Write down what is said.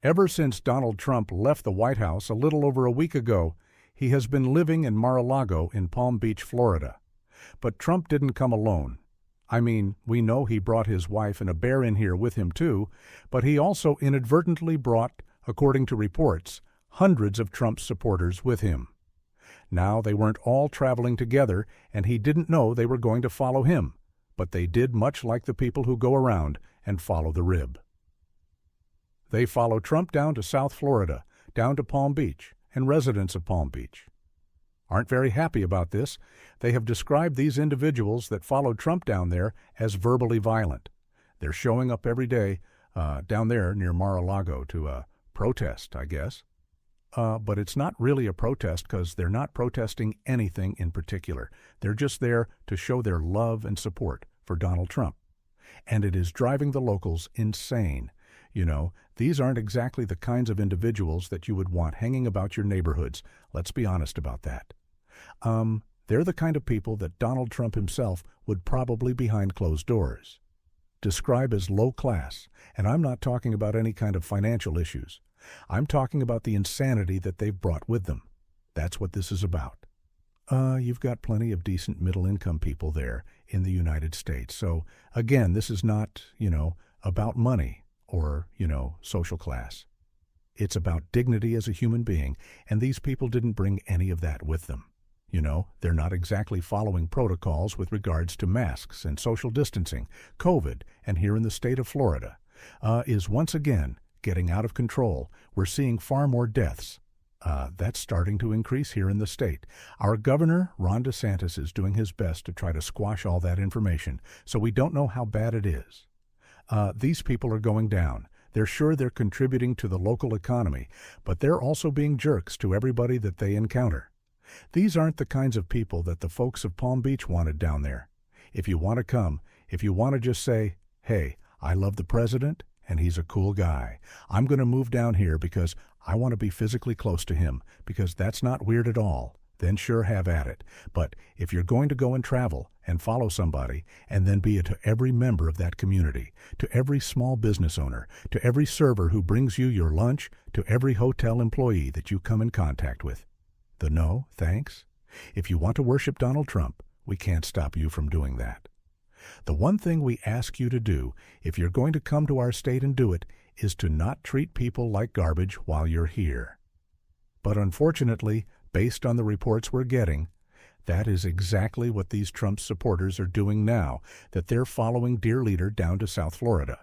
Ever since Donald Trump left the White House a little over a week ago, he has been living in Mar-a-Lago in Palm Beach, Florida. But Trump didn't come alone. I mean, we know he brought his wife and a bear in here with him too, but he also inadvertently brought, according to reports, hundreds of Trump's supporters with him. Now, they weren't all traveling together, and he didn't know they were going to follow him, but they did much like the people who go around and follow the rib. They follow Trump down to South Florida, down to Palm Beach, and residents of Palm Beach aren't very happy about this. They have described these individuals that followed Trump down there as verbally violent. They're showing up every day down there near Mar-a-Lago to protest, I guess. But it's not really a protest because they're not protesting anything in particular. They're just there to show their love and support for Donald Trump. And it is driving the locals insane. You know, these aren't exactly the kinds of individuals that you would want hanging about your neighborhoods. Let's be honest about that. They're the kind of people that Donald Trump himself would probably behind closed doors describe as low class, and I'm not talking about any kind of financial issues. I'm talking about the insanity that they've brought with them. That's what this is about. You've got plenty of decent middle-income people there in the United States. So, again, this is not, about money or, social class. It's about dignity as a human being, and these people didn't bring any of that with them. They're not exactly following protocols with regards to masks and social distancing. COVID, and here in the state of Florida, is once again getting out of control. We're seeing far more deaths. That's starting to increase here in the state. Our governor, Ron DeSantis, is doing his best to try to squash all that information, so we don't know how bad it is. These people are going down. They're sure they're contributing to the local economy, but they're also being jerks to everybody that they encounter. These aren't the kinds of people that the folks of Palm Beach wanted down there. If you want to come, if you want to just say, hey, I love the president, and he's a cool guy. I'm going to move down here because I want to be physically close to him, because that's not weird at all. Then sure, have at it. But if you're going to go and travel and follow somebody, and then be it to every member of that community, to every small business owner, to every server who brings you your lunch, to every hotel employee that you come in contact with, the no, thanks. If you want to worship Donald Trump, we can't stop you from doing that. The one thing we ask you to do, if you're going to come to our state and do it, is to not treat people like garbage while you're here. But unfortunately, based on the reports we're getting, that is exactly what these Trump supporters are doing now, that they're following Dear Leader down to South Florida.